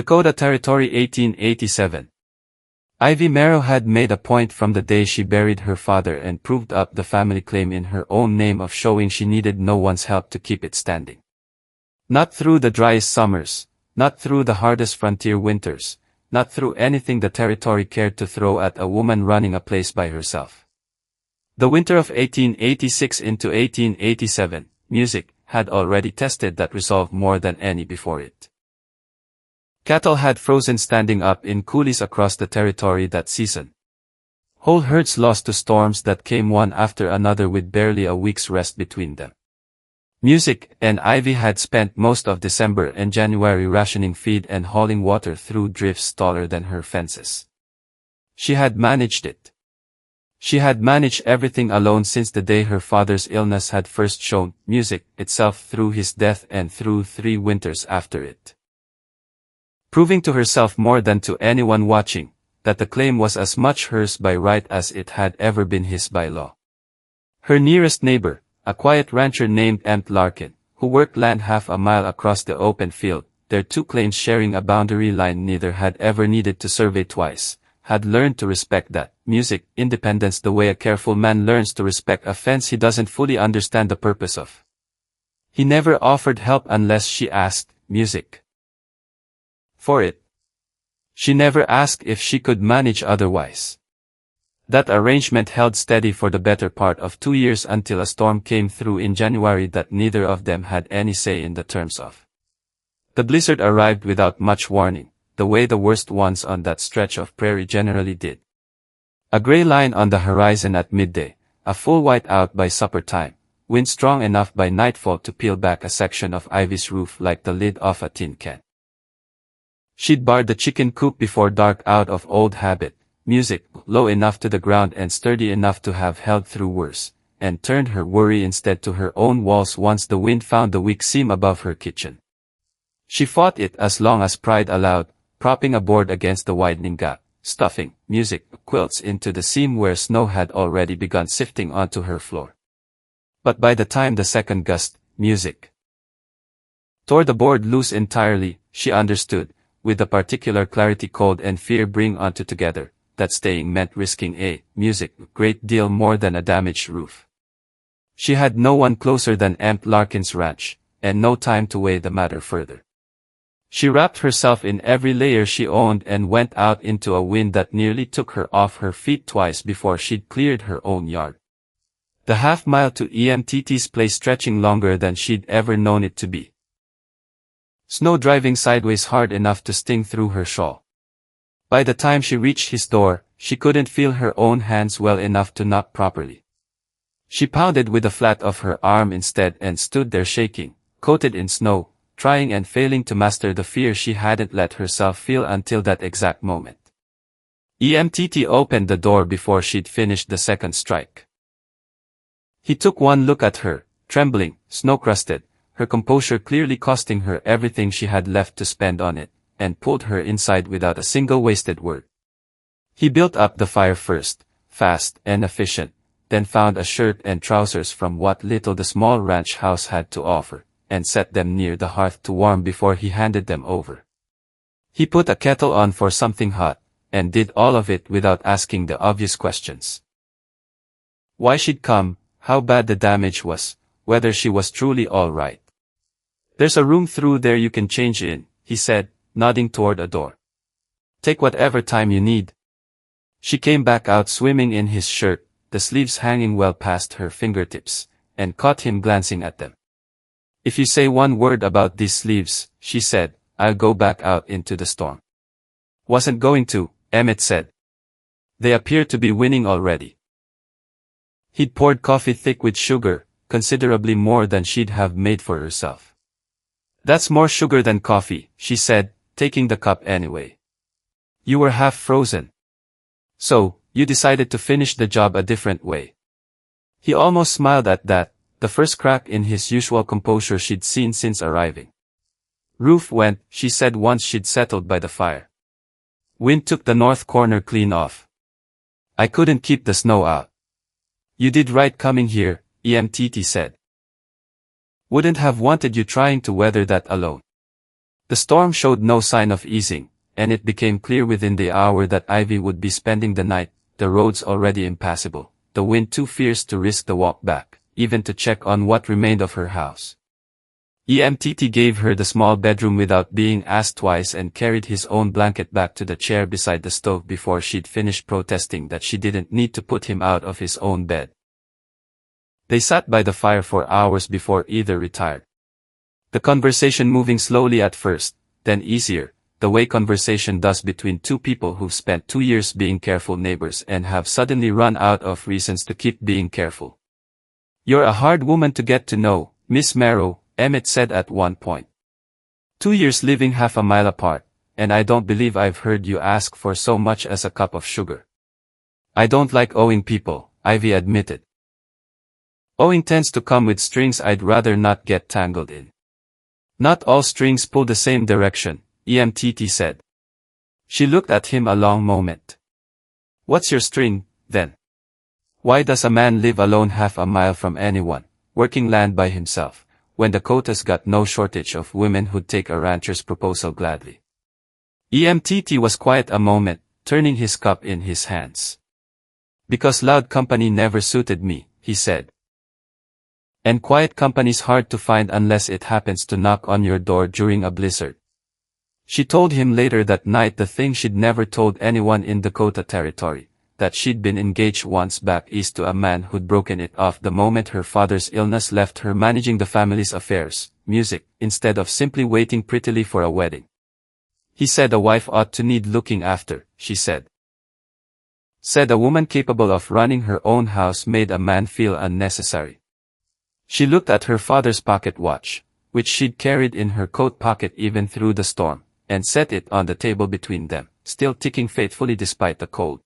Dakota Territory 1887. Ivy Merrow had made a point from the day she buried her father and proved up the family claim in her own name of showing she needed no one's help to keep it standing. Not through the driest summers, not through the hardest frontier winters, not through anything the territory cared to throw at a woman running a place by herself. The winter of 1886 into 1887, music had already tested that resolve more than any before it. Cattle had frozen standing up in coulees across the territory that season. Whole herds lost to storms that came one after another with barely a week's rest between them. Music and Ivy had spent most of December and January rationing feed and hauling water through drifts taller than her fences. She had managed it. She had managed everything alone since the day her father's illness had first shown music itself through his death and through 3 winters after it. Proving to herself more than to anyone watching, that the claim was as much hers by right as it had ever been his by law. Her nearest neighbor, a quiet rancher named Emmett Larkin, who worked land half a mile across the open field, their 2 claims sharing a boundary line neither had ever needed to survey twice, had learned to respect that music independence the way a careful man learns to respect a fence he doesn't fully understand the purpose of. He never offered help unless she asked music for it. She never asked if she could manage otherwise. That arrangement held steady for the better part of 2 years until a storm came through in January that neither of them had any say in the terms of. The blizzard arrived without much warning, the way the worst ones on that stretch of prairie generally did. A gray line on the horizon at midday, a full white out by supper time, wind strong enough by nightfall to peel back a section of Ivy's roof like the lid off a tin can. She'd barred the chicken coop before dark out of old habit, music low enough to the ground and sturdy enough to have held through worse, and turned her worry instead to her own walls once the wind found the weak seam above her kitchen. She fought it as long as pride allowed, propping a board against the widening gap, stuffing music quilts into the seam where snow had already begun sifting onto her floor. But by the time the second gust, music tore the board loose entirely, she understood, with the particular clarity cold and fear bring onto together, that staying meant risking a music great deal more than a damaged roof. She had no one closer than Emmett Larkin's ranch, and no time to weigh the matter further. She wrapped herself in every layer she owned and went out into a wind that nearly took her off her feet twice before she'd cleared her own yard. The half-mile to EMTT's place stretching longer than she'd ever known it to be. Snow driving sideways hard enough to sting through her shawl. By the time she reached his door, she couldn't feel her own hands well enough to knock properly. She pounded with the flat of her arm instead and stood there shaking, coated in snow, trying and failing to master the fear she hadn't let herself feel until that exact moment. EMTT opened the door before she'd finished the second strike. He took one look at her, trembling, snow-crusted, her composure clearly costing her everything she had left to spend on it, and pulled her inside without a single wasted word. He built up the fire first, fast and efficient, then found a shirt and trousers from what little the small ranch house had to offer, and set them near the hearth to warm before he handed them over. He put a kettle on for something hot, and did all of it without asking the obvious questions. Why she'd come, how bad the damage was, whether she was truly all right. "There's a room through there you can change in," he said, nodding toward a door. "Take whatever time you need." She came back out swimming in his shirt, the sleeves hanging well past her fingertips, and caught him glancing at them. "If you say one word about these sleeves," she said, "I'll go back out into the storm." "Wasn't going to," Emmett said. "They appear to be winning already." He'd poured coffee thick with sugar, considerably more than she'd have made for herself. "That's more sugar than coffee," she said, taking the cup anyway. "You were half frozen. So, you decided to finish the job a different way." He almost smiled at that, the first crack in his usual composure she'd seen since arriving. "Roof went," she said once she'd settled by the fire. "Wind took the north corner clean off. I couldn't keep the snow out." "You did right coming here," EMTT said. "Wouldn't have wanted you trying to weather that alone." The storm showed no sign of easing, and it became clear within the hour that Ivy would be spending the night, the roads already impassable, the wind too fierce to risk the walk back, even to check on what remained of her house. Emmett gave her the small bedroom without being asked twice and carried his own blanket back to the chair beside the stove before she'd finished protesting that she didn't need to put him out of his own bed. They sat by the fire for hours before either retired. The conversation moving slowly at first, then easier, the way conversation does between two people who've spent 2 years being careful neighbors and have suddenly run out of reasons to keep being careful. "You're a hard woman to get to know, Miss Merrow," Emmett said at one point. 2 years living half a mile apart, and I don't believe I've heard you ask for so much as a cup of sugar. "I don't like owing people," Ivy admitted. "Owing tends to come with strings I'd rather not get tangled in." "Not all strings pull the same direction," Emmett said. She looked at him a long moment. "What's your string, then? Why does a man live alone half a mile from anyone, working land by himself, when Dakota's got no shortage of women who'd take a rancher's proposal gladly?" Emmett was quiet a moment, turning his cup in his hands. "Because loud company never suited me," he said. "And quiet company's hard to find unless it happens to knock on your door during a blizzard." She told him later that night the thing she'd never told anyone in Dakota Territory, that she'd been engaged once back east to a man who'd broken it off the moment her father's illness left her managing the family's affairs, music, instead of simply waiting prettily for a wedding. "He said a wife ought to need looking after," she said. "Said a woman capable of running her own house made a man feel unnecessary." She looked at her father's pocket watch, which she'd carried in her coat pocket even through the storm, and set it on the table between them, still ticking faithfully despite the cold.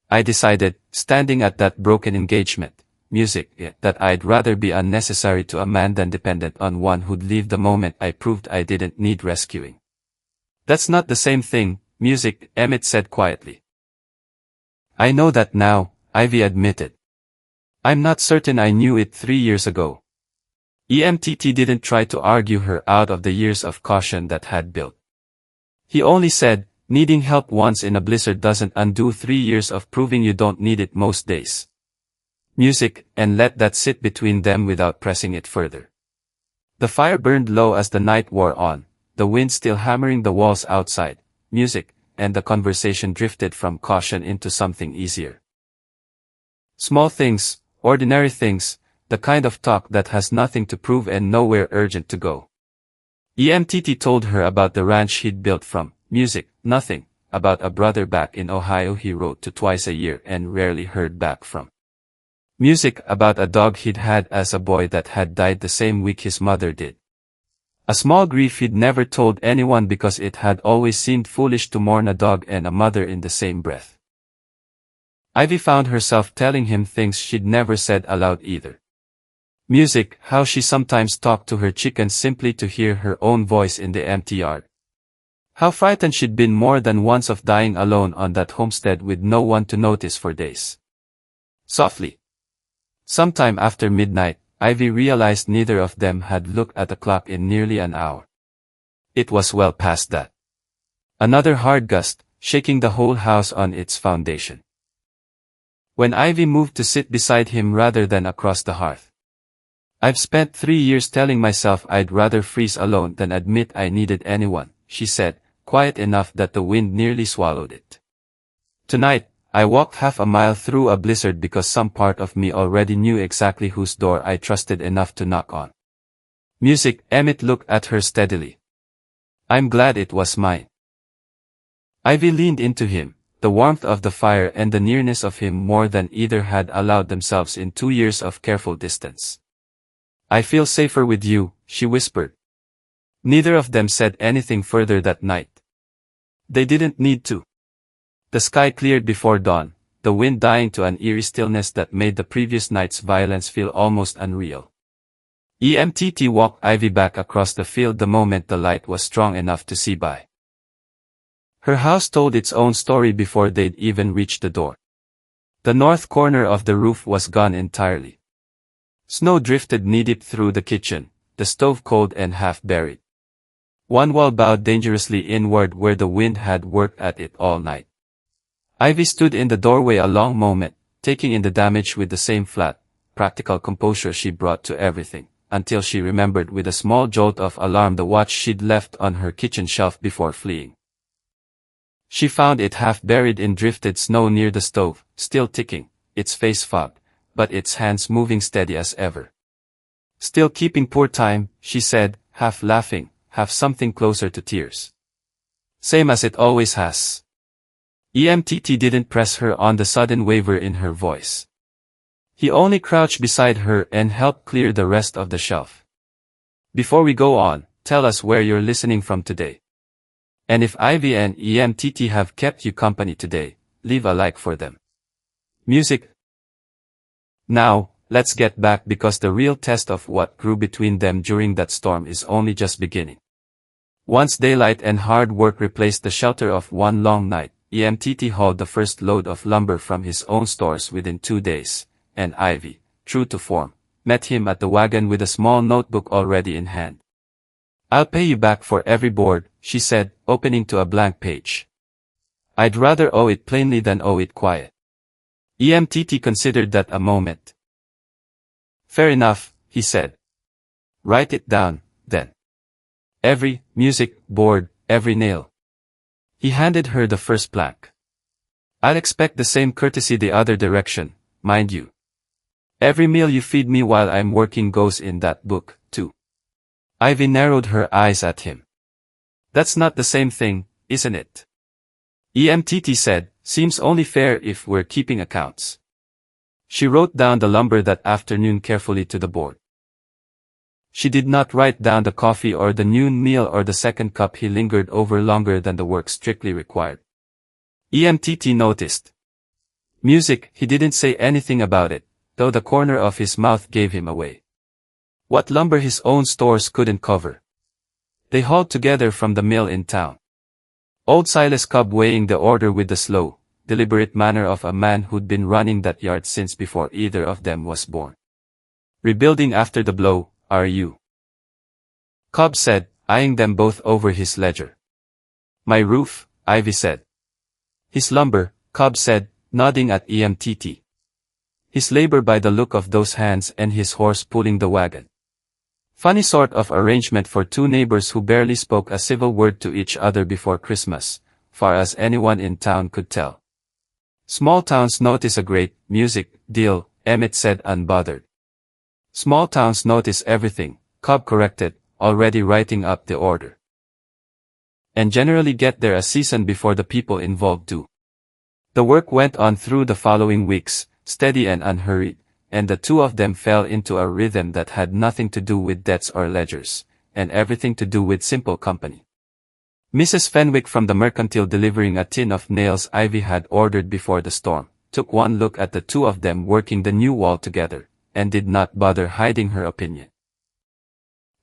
"I decided, standing at that broken engagement, music, that I'd rather be unnecessary to a man than dependent on one who'd leave the moment I proved I didn't need rescuing." "That's not the same thing, music," Emmett said quietly. "I know that now," Ivy admitted. "I'm not certain I knew it 3 years ago." Emmett didn't try to argue her out of the years of caution that had built. He only said, "Needing help once in a blizzard doesn't undo 3 years of proving you don't need it most days." Music, and let that sit between them without pressing it further. The fire burned low as the night wore on, the wind still hammering the walls outside. Music, and the conversation drifted from caution into something easier. Small things, ordinary things, the kind of talk that has nothing to prove and nowhere urgent to go. Emmett told her about the ranch he'd built from music, nothing, about a brother back in Ohio he wrote to twice a year and rarely heard back from. Music, about a dog he'd had as a boy that had died the same week his mother did. A small grief he'd never told anyone because it had always seemed foolish to mourn a dog and a mother in the same breath. Ivy found herself telling him things she'd never said aloud either. Music, how she sometimes talked to her chickens simply to hear her own voice in the empty yard. How frightened she'd been more than once of dying alone on that homestead with no one to notice for days. Softly. Sometime after midnight, Ivy realized neither of them had looked at the clock in nearly an hour. It was well past that. Another hard gust, shaking the whole house on its foundation. When Ivy moved to sit beside him rather than across the hearth. "I've spent 3 years telling myself I'd rather freeze alone than admit I needed anyone," she said, quiet enough that the wind nearly swallowed it. "Tonight, I walked half a mile through a blizzard because some part of me already knew exactly whose door I trusted enough to knock on." Music, Emmett looked at her steadily. "I'm glad it was mine." Ivy leaned into him, the warmth of the fire and the nearness of him more than either had allowed themselves in 2 years of careful distance. "I feel safer with you," she whispered. Neither of them said anything further that night. They didn't need to. The sky cleared before dawn, the wind dying to an eerie stillness that made the previous night's violence feel almost unreal. Emmett walked Ivy back across the field the moment the light was strong enough to see by. Her house told its own story before they'd even reached the door. The north corner of the roof was gone entirely. Snow drifted knee-deep through the kitchen, the stove cold and half buried. One wall bowed dangerously inward where the wind had worked at it all night. Ivy stood in the doorway a long moment, taking in the damage with the same flat, practical composure she brought to everything, until she remembered with a small jolt of alarm the watch she'd left on her kitchen shelf before fleeing. She found it half buried in drifted snow near the stove, still ticking, its face fogged, but its hands moving steady as ever. Still keeping poor time, she said, half laughing, half something closer to tears. Same as it always has. EMTT didn't press her on the sudden waver in her voice. He only crouched beside her and helped clear the rest of the shelf. Before we go on, tell us where you're listening from today. And if Ivy and EMTT have kept you company today, leave a like for them. Music. Now, let's get back because the real test of what grew between them during that storm is only just beginning. Once daylight and hard work replaced the shelter of one long night, EMTT hauled the first load of lumber from his own stores within 2 days, and Ivy, true to form, met him at the wagon with a small notebook already in hand. I'll pay you back for every board, she said, opening to a blank page. I'd rather owe it plainly than owe it quiet. EMTT considered that a moment. Fair enough, he said. Write it down, then. Every music board, every nail. He handed her the first plank. I'll expect the same courtesy the other direction, mind you. Every meal you feed me while I'm working goes in that book, too. Ivy narrowed her eyes at him. That's not the same thing, isn't it? EMTT said, seems only fair if we're keeping accounts. She wrote down the lumber that afternoon carefully to the board. She did not write down the coffee or the noon meal or the second cup he lingered over longer than the work strictly required. EMTT noticed. Music, he didn't say anything about it, though the corner of his mouth gave him away. What lumber his own stores couldn't cover. They hauled together from the mill in town. Old Silas Cobb weighing the order with the slow, deliberate manner of a man who'd been running that yard since before either of them was born. Rebuilding after the blow, are you? Cobb said, eyeing them both over his ledger. My roof, Ivy said. His lumber, Cobb said, nodding at EMTT. His labor by the look of those hands and his horse pulling the wagon. Funny sort of arrangement for two neighbors who barely spoke a civil word to each other before Christmas, far as anyone in town could tell. Small towns notice a great music deal, Emmett said unbothered. Small towns notice everything, Cobb corrected, already writing up the order. And generally get there a season before the people involved do. The work went on through the following weeks, steady and unhurried, and the two of them fell into a rhythm that had nothing to do with debts or ledgers, and everything to do with simple company. Mrs. Fenwick from the mercantile delivering a tin of nails Ivy had ordered before the storm, took one look at the two of them working the new wall together, and did not bother hiding her opinion.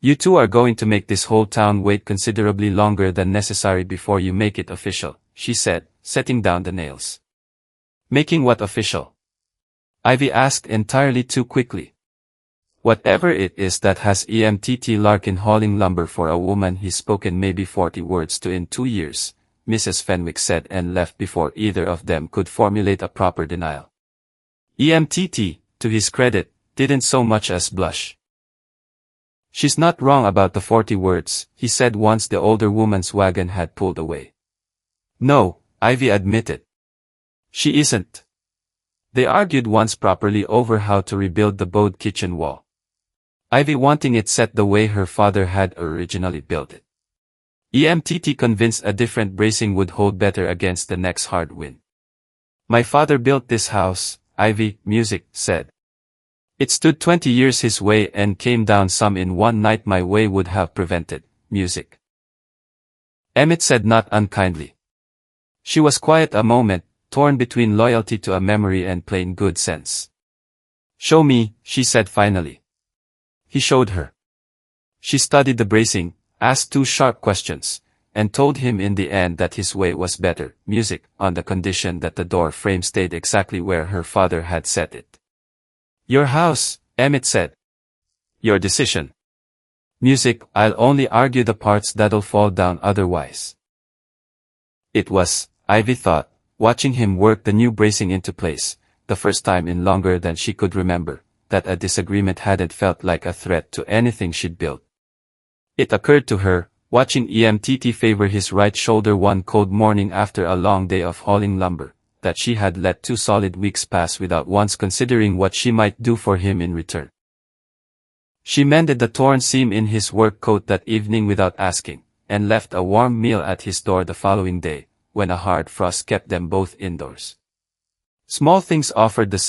You two are going to make this whole town wait considerably longer than necessary before you make it official, she said, setting down the nails. Making what official? Ivy asked entirely too quickly. Whatever it is that has Emmett Larkin hauling lumber for a woman he's spoken maybe 40 words to in 2 years, Mrs. Fenwick said and left before either of them could formulate a proper denial. Emmett, to his credit, didn't so much as blush. She's not wrong about the 40 words, he said once the older woman's wagon had pulled away. No, Ivy admitted. She isn't. They argued once properly over how to rebuild the bowed kitchen wall. Ivy wanting it set the way her father had originally built it. Emmett convinced a different bracing would hold better against the next hard wind. My father built this house, Ivy, music, said. It stood 20 years his way and came down some in one night my way would have prevented, music. Emmett said not unkindly. She was quiet a moment, torn between loyalty to a memory and plain good sense. Show me, she said finally. He showed her. She studied the bracing, asked 2 sharp questions, and told him in the end that his way was better, music, on the condition that the door frame stayed exactly where her father had set it. Your house, Emmett said. Your decision. Music, I'll only argue the parts that'll fall down otherwise. It was, Ivy thought, watching him work the new bracing into place, the first time in longer than she could remember, that a disagreement hadn't felt like a threat to anything she'd built. It occurred to her, watching EMTT favor his right shoulder one cold morning after a long day of hauling lumber, that she had let 2 solid weeks pass without once considering what she might do for him in return. She mended the torn seam in his work coat that evening without asking, and left a warm meal at his door the following day, when a hard frost kept them both indoors. Small things offered the